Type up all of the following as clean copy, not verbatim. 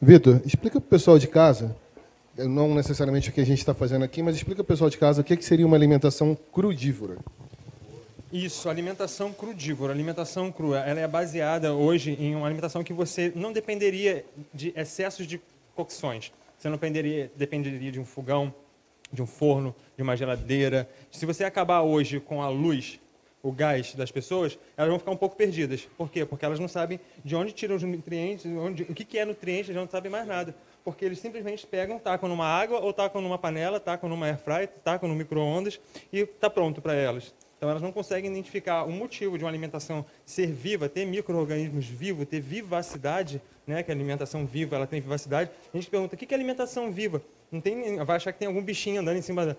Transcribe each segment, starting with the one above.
Vitor, explica para o pessoal de casa, não necessariamente o que a gente está fazendo aqui, mas explica para o pessoal de casa o que seria uma alimentação crudívora. Isso, alimentação crudívora, alimentação crua. Ela é baseada hoje em uma alimentação que você não dependeria de excessos de cocções. Você não dependeria de um fogão, de um forno, de uma geladeira. Se você acabar hoje com a luz, o gás das pessoas, elas vão ficar um pouco perdidas. Por quê? Porque elas não sabem de onde tiram os nutrientes, o que é nutriente, elas não sabem mais nada. Porque eles simplesmente pegam, tacam numa água, ou tacam numa panela, tacam numa airfryer, tacam no micro-ondas e está pronto para elas. Então, elas não conseguem identificar o motivo de uma alimentação ser viva, ter micro-organismos vivos, ter vivacidade, né? Que a alimentação viva, ela tem vivacidade. A gente pergunta, o que é alimentação viva? Não tem, vai achar que tem algum bichinho andando em cima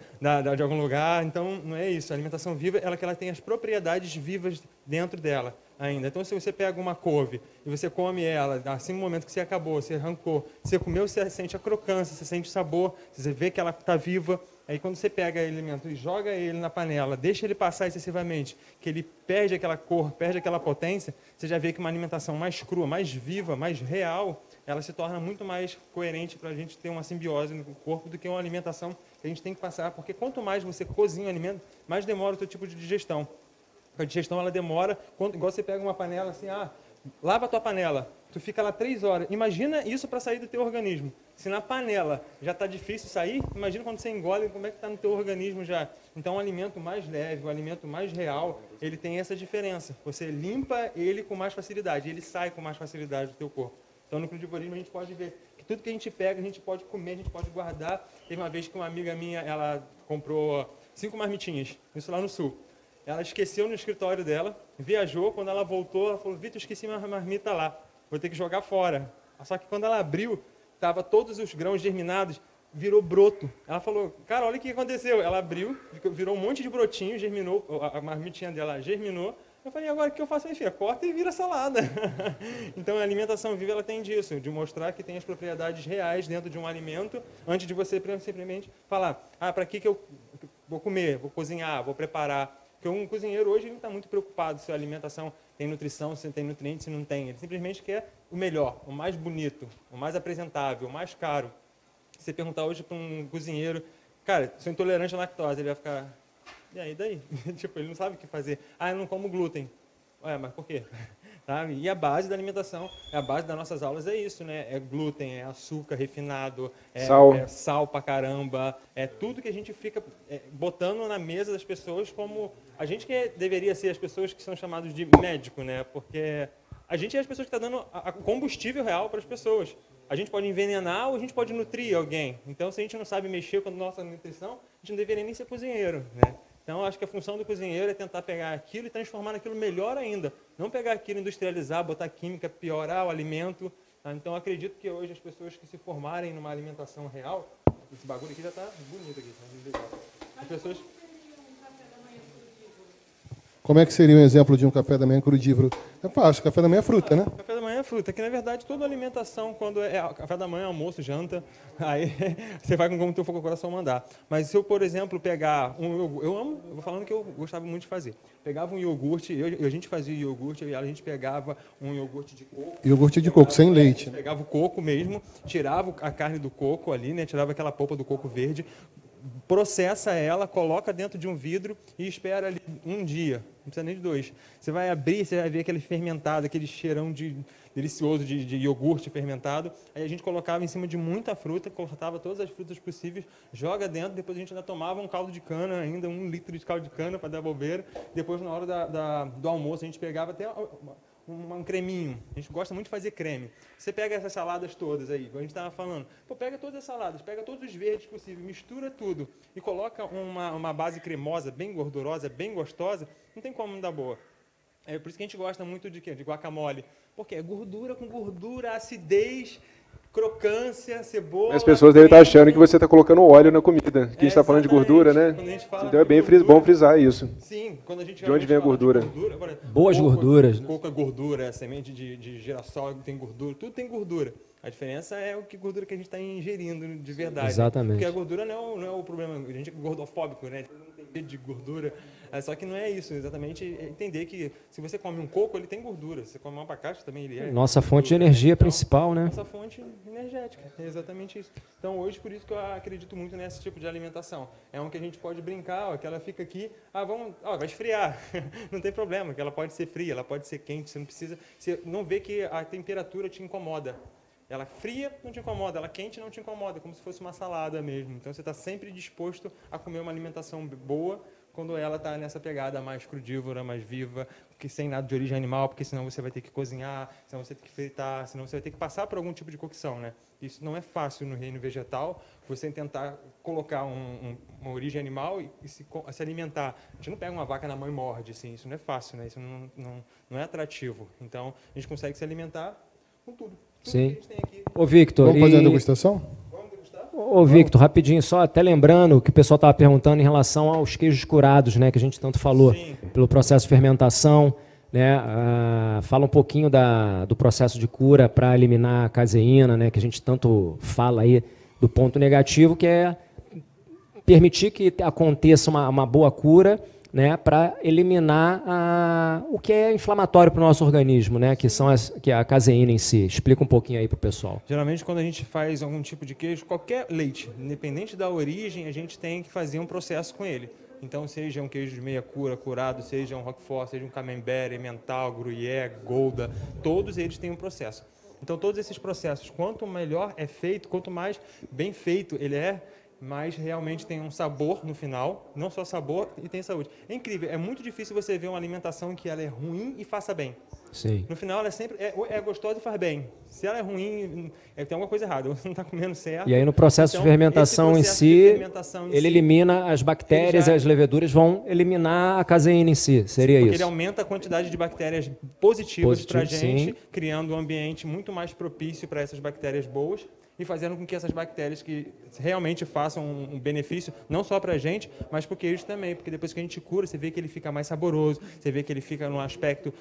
de algum lugar. Então, não é isso. A alimentação viva é que ela tem as propriedades vivas dentro dela ainda. Então, se você pega uma couve e você come ela, assim no momento que você acabou, você arrancou, você comeu, você sente a crocância, você sente o sabor, você vê que ela está viva. Aí quando você pega o alimento e joga ele na panela, deixa ele passar excessivamente, que ele perde aquela cor, perde aquela potência, você já vê que uma alimentação mais crua, mais viva, mais real, ela se torna muito mais coerente para a gente ter uma simbiose no corpo do que uma alimentação que a gente tem que passar. Porque quanto mais você cozinha o alimento, mais demora o seu tipo de digestão. A digestão ela demora, igual você pega uma panela assim, lava a tua panela, tu fica lá 3 horas. Imagina isso para sair do teu organismo. Se na panela já está difícil sair, imagina quando você engole, como é que está no teu organismo já. Então, um alimento mais leve, um alimento mais real, ele tem essa diferença. Você limpa ele com mais facilidade, ele sai com mais facilidade do teu corpo. Então, no crudivorismo, a gente pode ver que tudo que a gente pega, a gente pode comer, a gente pode guardar. Teve uma vez que uma amiga minha, ela comprou 5 marmitinhas, isso lá no sul. Ela esqueceu no escritório dela, viajou, quando ela voltou, ela falou, Vitor, esqueci minha marmita lá, vou ter que jogar fora. Só que quando ela abriu, estava todos os grãos germinados, virou broto. Ela falou, cara, olha o que aconteceu. Ela abriu, virou um monte de brotinho, germinou, a marmitinha dela germinou. Eu falei, agora o que eu faço? Minha filha, corta e vira salada. Então, a alimentação viva ela tem disso, de mostrar que tem as propriedades reais dentro de um alimento, antes de você simplesmente falar, para que eu vou comer, vou cozinhar, vou preparar. Porque um cozinheiro hoje não está muito preocupado se a alimentação tem nutrição, se tem nutrientes, se não tem. Ele simplesmente quer o melhor, o mais bonito, o mais apresentável, o mais caro. Se você perguntar hoje para um cozinheiro, cara, sou intolerante à lactose, ele vai ficar, e aí, daí? Tipo, ele não sabe o que fazer. Eu não como glúten. Mas por quê? Tá? E a base da alimentação, a base das nossas aulas é isso, né? É glúten, é açúcar refinado, é sal pra caramba, é tudo que a gente fica botando na mesa das pessoas como... A gente que deveria ser as pessoas que são chamadas de médico, né? Porque a gente é as pessoas que estão dando a combustível real para as pessoas. A gente pode envenenar ou a gente pode nutrir alguém. Então, se a gente não sabe mexer com a nossa nutrição, a gente não deveria nem ser cozinheiro, né? Então, acho que a função do cozinheiro é tentar pegar aquilo e transformar naquilo melhor ainda. Não pegar aquilo, industrializar, botar química, piorar o alimento. Tá? Então, acredito que hoje as pessoas que se formarem numa alimentação real... Esse bagulho aqui já está bonito aqui. As pessoas... Como é que seria um exemplo de um café da manhã crudívoro? É fácil, café da manhã é fruta, né? Café da manhã é fruta, que na verdade toda alimentação, quando é café da manhã, almoço, janta, aí você vai com como o teu coração mandar. Mas se eu, por exemplo, pegar eu vou falando que eu gostava muito de fazer. Pegava um iogurte, a gente fazia iogurte, a gente pegava um iogurte de coco. Iogurte de coco, sem leite. Pegava o coco mesmo, tirava a carne do coco ali, né? Tirava aquela polpa do coco verde, processa ela, coloca dentro de um vidro e espera ali um dia, não precisa nem de 2. Você vai abrir, você vai ver aquele fermentado, aquele cheirão delicioso de iogurte fermentado. Aí a gente colocava em cima de muita fruta, cortava todas as frutas possíveis, joga dentro, depois a gente ainda tomava um caldo de cana, ainda 1 litro de caldo de cana para dar bobeira. Depois, na hora do almoço, a gente pegava até um creminho. A gente gosta muito de fazer creme. Você pega essas saladas todas aí, a gente estava falando, pega todas as saladas, pega todos os verdes possíveis, mistura tudo e coloca uma base cremosa, bem gordurosa, bem gostosa, não tem como não dar boa. É por isso que a gente gosta muito de quê? De guacamole. Porque é gordura com gordura, acidez, crocância, cebola... As pessoas devem estar achando que você está colocando óleo na comida. Que a gente está falando de gordura, né? Então é bem bom frisar isso. Sim, quando a gente de onde vem a gordura? Boas gorduras. Coco é gordura, semente de girassol tem gordura, tudo tem gordura. A diferença é o que gordura que a gente está ingerindo de verdade. Exatamente. Porque a gordura não é o problema. A gente é gordofóbico, né? Não tem medo de gordura. Só que não é isso, exatamente entender que se você come um coco, ele tem gordura. Se você come um abacate, também ele é. Nossa fonte de energia principal, né? Nossa fonte energética, é exatamente isso. Então, hoje, por isso que eu acredito muito nesse tipo de alimentação. É um que a gente pode brincar, que ela fica aqui, vai esfriar. Não tem problema, que ela pode ser fria, ela pode ser quente, você não vê que a temperatura te incomoda. Ela fria não te incomoda, ela quente não te incomoda, como se fosse uma salada mesmo. Então, você está sempre disposto a comer uma alimentação boa quando ela está nessa pegada mais crudívora, mais viva, que sem nada de origem animal, porque senão você vai ter que cozinhar, senão você vai ter que fritar, senão você vai ter que passar por algum tipo de cocção, né? Isso não é fácil no reino vegetal, você tentar colocar uma origem animal e se alimentar. A gente não pega uma vaca na mão e morde, assim, isso não é fácil, né? Isso não é atrativo. Então, a gente consegue se alimentar com tudo. Sim. Ô, Victor, vamos fazer a degustação? Ô, Victor, rapidinho, só até lembrando que o pessoal estava perguntando em relação aos queijos curados, né, que a gente tanto falou, Sim. Pelo processo de fermentação, né, fala um pouquinho do processo de cura para eliminar a caseína, né, que a gente tanto fala aí do ponto negativo, que é permitir que aconteça uma boa cura, né, para eliminar o que é inflamatório para o nosso organismo, né, que é a caseína em si. Explica um pouquinho aí para o pessoal. Geralmente, quando a gente faz algum tipo de queijo, qualquer leite, independente da origem, a gente tem que fazer um processo com ele. Então, seja um queijo de meia cura, curado, seja um roquefort, seja um camembert, emmental, gruyère, gouda, todos eles têm um processo. Então, todos esses processos, quanto melhor é feito, quanto mais bem feito ele é, mas realmente tem um sabor no final, não só sabor, e tem saúde. É incrível, é muito difícil você ver uma alimentação que ela é ruim e faça bem. Sim. No final, ela é sempre é gostosa e faz bem. Se ela é ruim, tem alguma coisa errada, você não está comendo certo. E aí no processo de fermentação em si, ele elimina as bactérias e as leveduras vão eliminar a caseína em si, seria porque isso? Ele aumenta a quantidade de bactérias positivas para a gente, sim. criando um ambiente muito mais propício para essas bactérias boas e fazendo com que essas bactérias que realmente façam um benefício, não só para a gente, mas para o queijo também, porque depois que a gente cura, você vê que ele fica mais saboroso, você vê que ele fica num aspecto...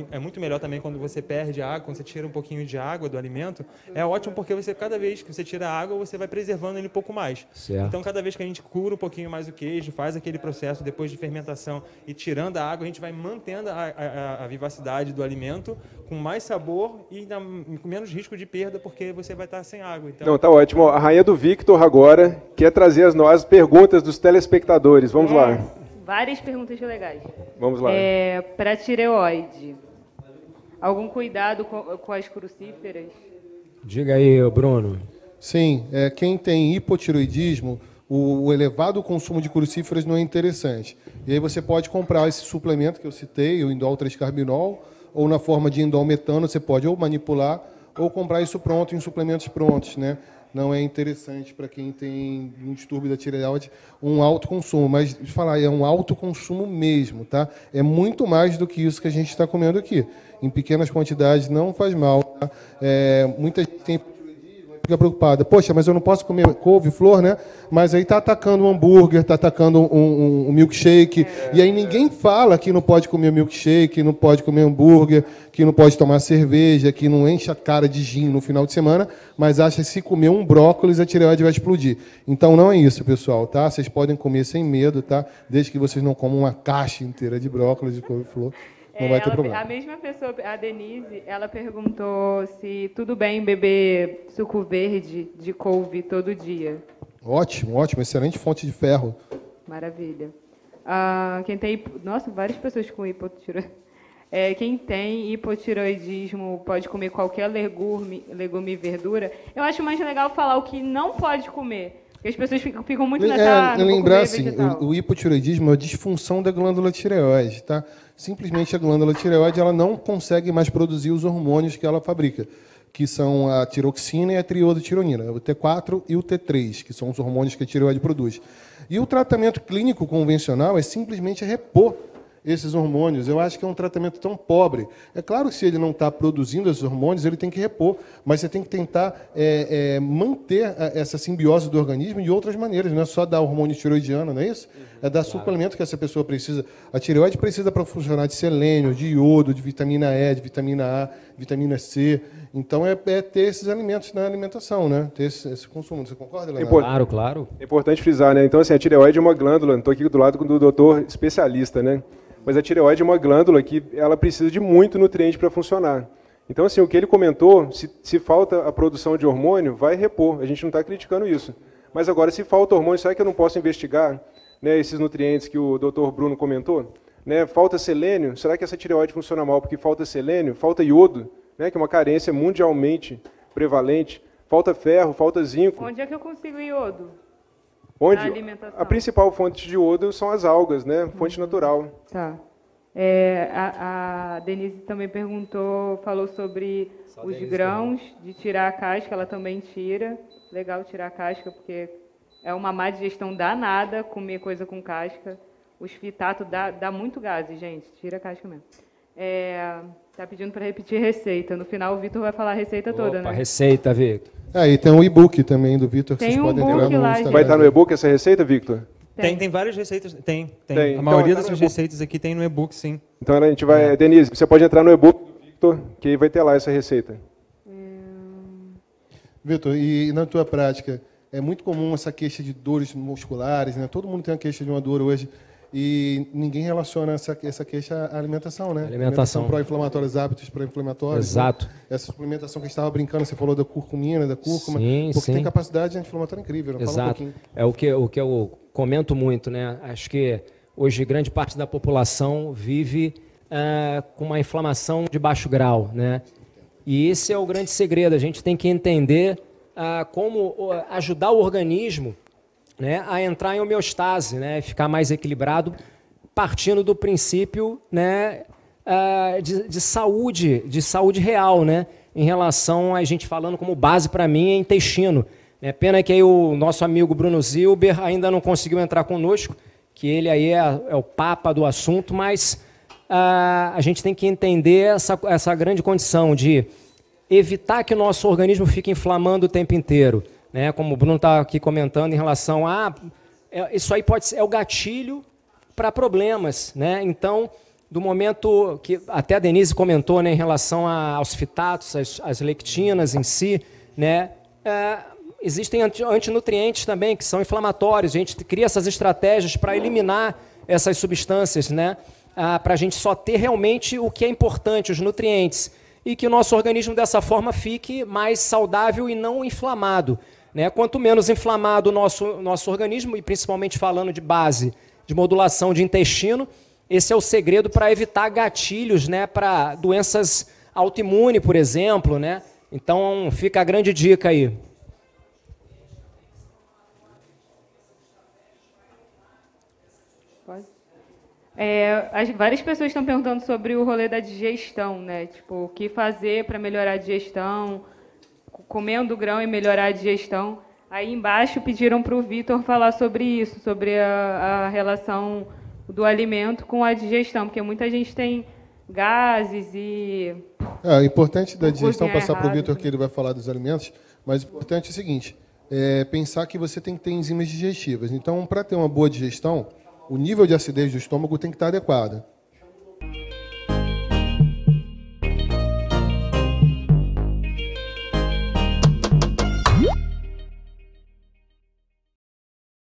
é muito melhor também quando você perde a água, quando você tira um pouquinho de água do alimento, é ótimo porque cada vez que você tira a água, você vai preservando ele um pouco mais. Certo. Então, cada vez que a gente cura um pouquinho mais o queijo, faz aquele processo depois de fermentação e tirando a água, a gente vai mantendo a vivacidade do alimento com mais sabor e com menos risco de perda, porque você vai estar sem água. Então, não, tá ótimo. A rainha do Victor agora quer trazer as perguntas dos telespectadores. Vamos lá. Várias perguntas legais. Vamos lá. Para tireoide, algum cuidado com as crucíferas? Diga aí, Bruno. Sim, quem tem hipotireoidismo, o elevado consumo de crucíferas não é interessante. E aí você pode comprar esse suplemento que eu citei, o indol 3-carbinol, ou na forma de indolmetano, você pode ou manipular ou comprar isso pronto, em suplementos prontos, né? Não é interessante para quem tem um distúrbio da tireoide um alto consumo, mas falar é um alto consumo mesmo, tá? É muito mais do que isso que a gente está comendo aqui. Em pequenas quantidades não faz mal, tá? Muita gente tem fica preocupada. Poxa, mas eu não posso comer couve-flor, né? Mas aí está atacando um hambúrguer, está atacando um milkshake. E aí ninguém fala que não pode comer milkshake, não pode comer hambúrguer, que não pode tomar cerveja, que não enche a cara de gin no final de semana, mas acha que se comer um brócolis a tireoide vai explodir. Então não é isso, pessoal, tá? Vocês podem comer sem medo, tá? Desde que vocês não comam uma caixa inteira de brócolis e couve-flor. Não vai ter problema. A mesma pessoa, a Denise, ela perguntou se tudo bem beber suco verde de couve todo dia. Ótimo, ótimo. Excelente fonte de ferro. Maravilha. Quem tem... Nossa, várias pessoas com hipotireoidismo. Quem tem hipotireoidismo pode comer qualquer legume e verdura. Eu acho mais legal falar o que não pode comer. Porque as pessoas ficam muito nessa... Lembrar assim, o hipotireoidismo é a disfunção da glândula tireoide, tá? Simplesmente a glândula tireoide ela não consegue mais produzir os hormônios que ela fabrica, que são a tiroxina e a triodotironina, o T4 e o T3, que são os hormônios que a tireoide produz. E o tratamento clínico convencional é simplesmente repor esses hormônios. Eu acho que é um tratamento tão pobre. É claro que se ele não está produzindo esses hormônios, ele tem que repor, mas você tem que tentar manter essa simbiose do organismo de outras maneiras, não é só dar hormônio tiroidiano, não é isso? É dar suplemento que essa pessoa precisa. A tireoide precisa para funcionar de selênio, de iodo, de vitamina E, de vitamina A, vitamina C. Então, é ter esses alimentos na alimentação, né? Ter esse consumo. Você concorda, Leonardo? Claro, claro. É importante frisar, né? Então, assim, a tireoide é uma glândula, estou aqui do lado do doutor especialista, né? Mas a tireoide é uma glândula que ela precisa de muito nutriente para funcionar. Então, assim, o que ele comentou, se falta a produção de hormônio, vai repor. A gente não está criticando isso. Mas agora, se falta hormônio, será que eu não posso investigar, né, esses nutrientes que o doutor Bruno comentou? Né? Falta selênio, será que essa tireoide funciona mal porque falta selênio? Falta iodo, né, que é uma carência mundialmente prevalente. Falta ferro, falta zinco. Onde é que eu consigo iodo? Onde? Na alimentação. A principal fonte de iodo são as algas, né? Fonte natural. Tá. A Denise também falou sobre os grãos, de tirar a casca, ela também tira. Legal tirar a casca, porque é uma má digestão danada comer coisa com casca. Os fitato dá muito gases, gente. Tira a casca mesmo. Tá pedindo para repetir receita. No final, o Vitor vai falar a receita toda, né? Receita, Victor. E tem um e-book também do Vitor, que Tem vocês um podem e-book entrar no lá, Instagram. Vai estar no e-book essa receita, Victor? Tem várias receitas. Tem. Tem. A maioria Então, dessas receitas aqui tem no e-book, sim. Então a gente vai... Denise, você pode entrar no e-book do Victor, que aí vai ter lá essa receita. Vitor, e na tua prática, é muito comum essa queixa de dores musculares, né? Todo mundo tem uma queixa de uma dor hoje. E ninguém relaciona essa queixa à alimentação, né? Alimentação pró-inflamatória, os hábitos pró-inflamatórios. Exato. Né? Essa suplementação que a gente estava brincando, você falou da curcumina, da cúrcuma, Sim, porque sim. tem capacidade anti-inflamatória incrível. Né? Fala um pouquinho. É o que eu comento muito, né? Acho que hoje grande parte da população vive com uma inflamação de baixo grau, né? E esse é o grande segredo. A gente tem que entender como ajudar o organismo, né, a entrar em homeostase, né, ficar mais equilibrado, partindo do princípio, né, de saúde real, né, em relação a gente falando como base para mim é intestino. É pena que aí o nosso amigo Bruno Zilber ainda não conseguiu entrar conosco, que ele aí é o papa do assunto, mas a gente tem que entender essa grande condição de evitar que o nosso organismo fique inflamando o tempo inteiro. Né, como o Bruno está aqui comentando em relação a... isso aí pode ser o gatilho para problemas. Né? Então, do momento que até a Denise comentou, né, em relação aos fitatos, as lectinas em si, né, existem antinutrientes também que são inflamatórios. A gente cria essas estratégias para eliminar essas substâncias, né, para a gente só ter realmente o que é importante, os nutrientes, e que o nosso organismo dessa forma fique mais saudável e não inflamado. Né? Quanto menos inflamado o nosso organismo, e principalmente falando de base de modulação de intestino, esse é o segredo para evitar gatilhos, né, para doenças autoimunes, por exemplo. Né? Então, fica a grande dica aí. Várias pessoas estão perguntando sobre o rolê da digestão, né? Tipo, o que fazer para melhorar a digestão, comendo grão e melhorar a digestão. Aí embaixo pediram para o Vitor falar sobre isso, sobre a relação do alimento com a digestão, porque muita gente tem gases e... É importante da digestão passar para o errado, Vitor, que ele vai falar dos alimentos, mas o importante é o seguinte, pensar que você tem que ter enzimas digestivas. Então, para ter uma boa digestão, o nível de acidez do estômago tem que estar adequado.